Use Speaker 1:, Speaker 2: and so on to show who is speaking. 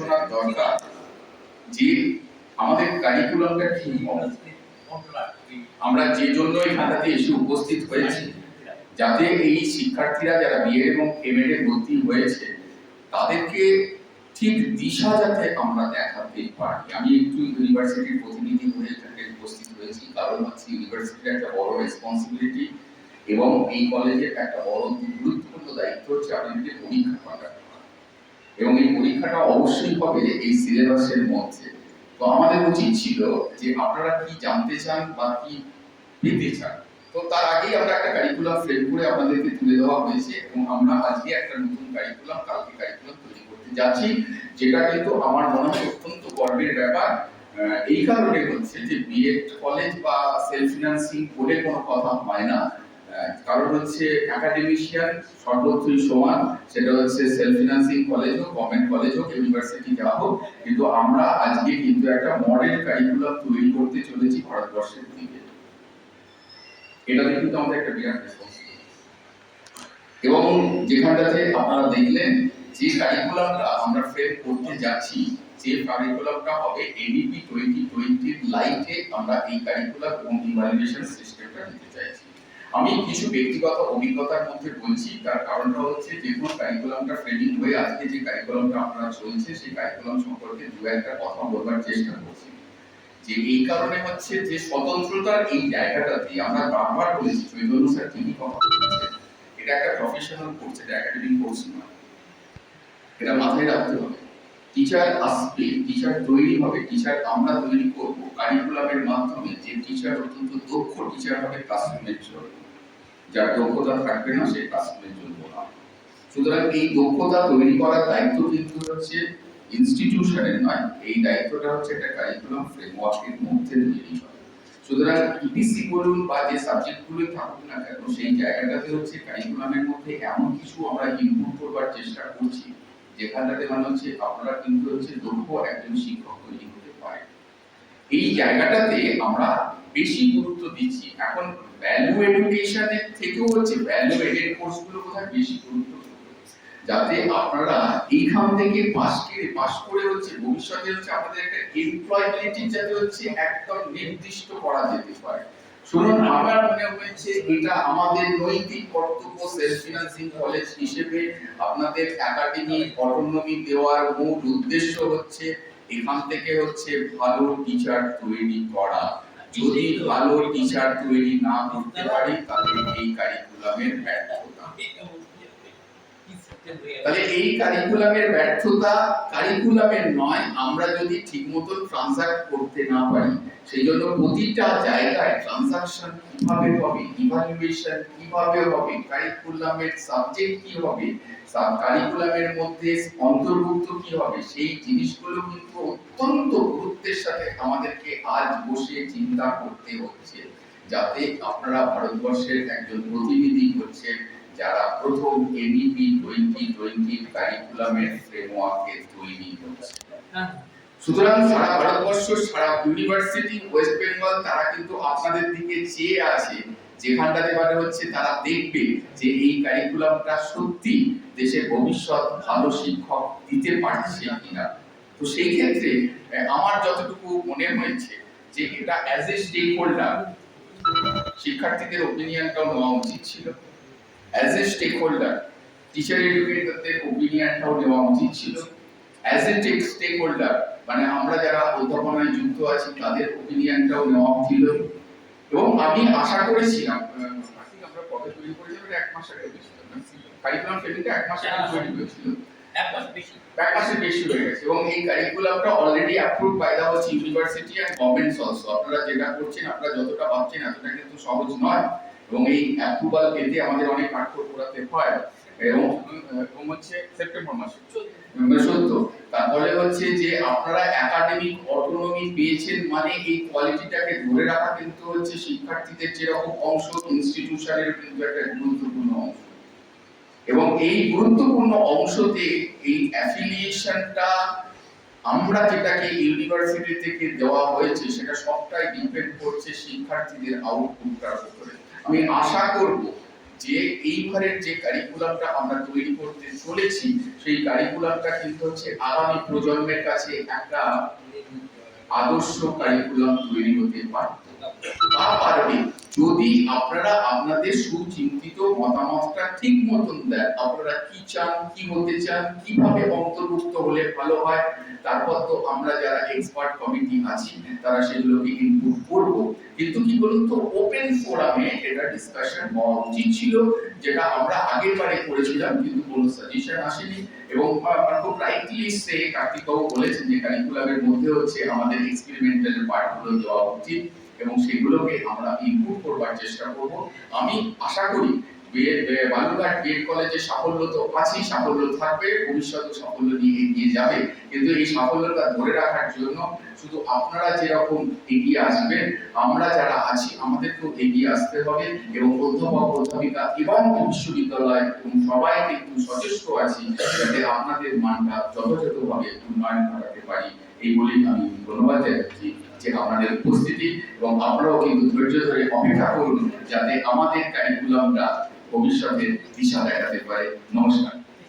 Speaker 1: শোনার দরকার যে আমাদের কারিকুলামটা কি হবে। আমরা যে জন্য এখানটাতে এসে উপস্থিত হয়েছি, যাতে এই শিক্ষার্থীরা যারা বিএড এবং এমএড এ ভর্তি হয়েছে তাদেরকে ঠিক দিশা যাতে আমরা দেখাতে পারি। আমি একটু ইউনিভার্সিটির প্রতিনিধি হয়ে এখানে উপস্থিত হয়েছি, কারণ হচ্ছে ইউনিভার্সিটির একটা বড় রেসপন্সিবিলিটি এবং এই কলেজের একটা বড় গুরুত্বপূর্ণ দায়িত্ব হচ্ছে আপনাদেরকে পরীক্ষা করা, এবং এই পরীক্ষাটা অবশ্যই হবে এই সিলেবাসের মধ্যে। তো আমাদের উচিত ছিল যে আপনারা কি জানতে চান বা কি পেতে চান। তো তার আগেই আমরা একটা কারিকুলাম ফ্রেম করে আপনাদেরকে তুলে দেওয়া হয়েছে, এবং আমরা আজকে একটা নতুন কারিকুলাম, কালকে কারিকুলাম তৈরি করতে যাচ্ছি, যেটা কিন্তু আমার মনে হয় অত্যন্ত গর্বের ব্যাপার। এই কারণে হচ্ছে যে বিএড কলেজ বা সেলফ ফিনান্সিং বলে কোনো কথা হয় না, কারণ হচ্ছে একাডেমিশিয়ান সর্বত্রই সমান, সেটা হচ্ছে সেলফ ফিনান্সিং কলেজ হোক, গভর্নমেন্ট কলেজ হোক, ইউনিভার্সিটি যা হোক, কিন্তু আমরা আজকে কিন্তু একটা মডেল কারিকুলাম তৈরি করতে চলেছি ভারতবর্ষের দিকে। এটাতে কিন্তু আমাদের একটা বিরাট রেসপন্সিবিলিটি। এবং যেখানটাতে আপনারা দেখলেন যে কারিকুলামটা আমরা ফ্রেম করতে যাচ্ছি, যে কারিকুলামটা হবে এডিপি 2020 লাইটে আমরা এই কারিকুলাম এবং ইভালুয়েশন সিস্টেমটা নিতে চাইছি। আমি কিছু ব্যক্তিগত অভিজ্ঞতার মধ্যে বলছি, তার কারণটা হচ্ছে যে কোনো কারিকুলামটা ফ্রেমিং হয়ে আজকে যে কারিকুলামটা আপনারা চলছে সেই কারিকুলাম সম্পর্কে দু একটা কথা বলবার চেষ্টা করছি। যে এই কারণে হচ্ছে যে স্বতন্ত্রতার এই জায়গাটাতে আমরা বারবার বলেছি, চৈতন্য স্যার তিনি কথা বলেছেন, এটা একটা প্রফেশনাল কোর্স, এটা একাডেমিক কোর্স না, এটা মাথায় রাখতে হবে। টিচার আসবে, টিচার তৈরি হবে, টিচার আমরা তৈরি করব কারিকুলামের মাধ্যমে। যে টিচার অত্যন্ত দক্ষ টিচার হবে ক্লাসরুমের জন্য, যার দক্ষতা থাকবে না সেই ক্লাসরুমের জন্য না। সুতরাং এই দক্ষতা তৈরি করার দায়িত্ব কিন্তু হচ্ছে ইনস্টিটিউশনের নয়, এই দায়িত্বটা হচ্ছে একটা কারিকুলাম ফ্রেমওয়ার্কের মধ্যে তৈরি হয়। সুতরাং ইপিসি বলুন বা যে সাবজেক্টগুলো থাকুক না কেন, সেই জায়গাটাতে হচ্ছে কারিকুলামের মধ্যে এমন কিছু আমরা ইনপুট করবার চেষ্টা করছি যেখানটাতে মানে হচ্ছে আপনারা কিন্তু হচ্ছে দক্ষ একজন শিক্ষক তৈরি হতে পারে। এই জায়গাটাতে আমরা বেশি গুরুত্ব দিচ্ছি। এখন ভ্যালু এডুকেশনের থেকেও হচ্ছে ভ্যালু এডেড কোর্সগুলো কোথায় বেশি গুরুত্ব, যাতে আপনারা এইখান থেকে পাস করে হচ্ছে ভবিষ্যতে হচ্ছে আমাদের একটা এমপ্লয়াবিলিটি যাতে হচ্ছে একদম নির্দিষ্ট করা যেতে পারে। শুনুন, আমার মনে হয়েছে এটা আমাদের নৈতিক কর্তব্য সেলফ ফিনান্সিং কলেজ হিসেবে আপনাদের একাডেমি অটোনমি দেওয়ার মূল উদ্দেশ্য হচ্ছে এখান থেকে হচ্ছে ভালো টিচার তৈরি করা। যদি ভালো টিচার তৈরি না করতে পারি তাহলে এই কারিকুলামের ব্যর্থতা। তাহলে এই কারিকুলামের ব্যর্থতা কারিকুলামের নয়, আমরা যদি ঠিকমতো ট্রানজাক্ট করতে না পারি। সেই জন্য প্রতিটা জায়গায় ট্রানজাকশন কিভাবে হবে, ইভালুয়েশন কিভাবে হবে, কারিকুলামের সাবজেক্ট কি হবে, কারিকুলামের মধ্যে অন্তর্ভুক্ত কি হবে, সেই জিনিসগুলো কিন্তু অত্যন্ত গুরুত্বের সাথে আমাদেরকে আজ বসে চিন্তা করতে হচ্ছে, যাতে আপনারা ভারতবর্ষের একজন প্রতিনিধি হচ্ছেন যারা প্রথম এডিপি 2020 কারিকুলামের ফ্রেমওয়ার্কে তৈরি হচ্ছে। সুতরাং সারা ভারতবর্ষ, সারা ইউনিভার্সিটি, ওয়েস্ট বেঙ্গল তারা কিন্তু আপনাদের দিকে চেয়ে আছে, যেখানটাতে মানে হচ্ছে তারা দেখবে যে এই কারিকুলামটা সত্যি দেশের ভবিষ্যৎ ভালো শিক্ষক দিতে পারছে কিনা। তো সেই ক্ষেত্রে আমার যতটুকু মনে হয়েছে যে এটা অ্যাজ এ স্টেক হোল্ডার শিক্ষার্থীদের ওপিনিয়নটাও নেওয়া উচিত ছিল। As a stakeholder teacher এডুকেটরদের ওপিনিয়নটাও নেওয়া উচিত ছিল। অ্যাজ এ স্টেক হোল্ডার মানে আমরা যারা অধ্যাপনায় যুক্ত আছি তাদের ওপিনিয়নটাও নেওয়া ছিল। এবং আমি আশা করেছিলাম, আমরা কবে তৈরি করেছিলাম, এক মাস আগে কারিকুলাম ফ্রেমিংটা এক মাস আগে তৈরি হয়েছিল, এক মাসের বেশি হয়ে গেছে। এবং এই কারিকুলামটা already approved by the university and government also. আপনারা যেটা করছেন, আপনারা যতটা ভাবছেন এতটা কিন্তু সহজ নয়, এবং এই অ্যাপ্রুভাল পেতে আমাদের অনেক কাঠখড় পোড়াতে হয়। এবং হচ্ছে সেপ্টেম্বর মাসে 14, তারপরে হচ্ছে যে আপনারা একাডেমিক অটোনমি পেয়েছেন, মানে এই কোয়ালিটিটাকে ধরে রাখা কিন্তু হচ্ছে শিক্ষার্থীদের যেরকম অংশ, ইনস্টিটিউশনের কিন্তু একটা গুরুত্বপূর্ণ অংশ। এবং এই গুরুত্বপূর্ণ অংশতে এই অ্যাফিলিয়েশনটা আমরা যেটাকে ইউনিভার্সিটি থেকে দেওয়া হয়েছে সেটা সবটাই ডিপেন্ড করছে শিক্ষার্থীদের আউটপুটটার উপরে। আমি আশা করব যে এইবারের যে কারিকুলামটা আমরা তৈরি করতে চলেছি সেই কারিকুলামটা কিন্তু হচ্ছে আগামী প্রজন্মের কাছে একটা আদর্শ কারিকুলাম তৈরি হতে পারবে যদি আপনারা আপনাদের সুচিন্তিত মতামতটা ঠিক মতন দেন। আপনারা কি চান, কি হতে চান, কিভাবে অন্তর্ভুক্ত হলে ভালো হয়, তারপর তো আমরা যারা এক্সপার্ট কমিটি আছি তারা সেগুলোকে ইনপুট করব। কিন্তু কি বলুন তো, ওপেন ফোরামে এটা ডিসকাশন হওয়া উচিত ছিল, যেটা আমরা আগের বারে করেছিলাম কিন্তু কোনো সাজেশন আসেনি। এবং খুব রাইটলি সে কার্তিক বাবু বলেছেন যে কারিকুলামের মধ্যে হচ্ছে আমাদের এক্সপেরিমেন্টাল পার্টগুলো দেওয়া উচিত এবং সেগুলোকে আমরা ইনপুট করবার চেষ্টা করব। আমি আশা করি বালুরঘাট বিএড কলেজে সাফল্য তো আছেই, সাফল্য থাকবে, ভবিষ্যতে সাফল্য নিয়ে এগিয়ে যাবে। কিন্তু এই সাফল্যটা ধরে রাখার জন্য শুধু আপনারা যেরকম এগিয়ে আসবেন, আমরা যারা আছি আমাদেরকেও এগিয়ে আসতে হবে এবং অধ্যাপক অধ্যাপিকা এবং বিশ্ববিদ্যালয় এবং সবাই কিন্তু সচেষ্ট আছি যাতে আপনাদের মানটা যথাযথভাবে উন্নয়ন ঘটাতে পারি। এই বলেই আমি ধন্যবাদ জানাচ্ছি যে আপনাদের উপস্থিতি, এবং আপনারাও কিন্তু ধৈর্য ধরে অপেক্ষা করুন যাতে আমাদের কারিকুলামটা ভবিষ্যতে দিশা দেখাতে পারে। নমস্কার।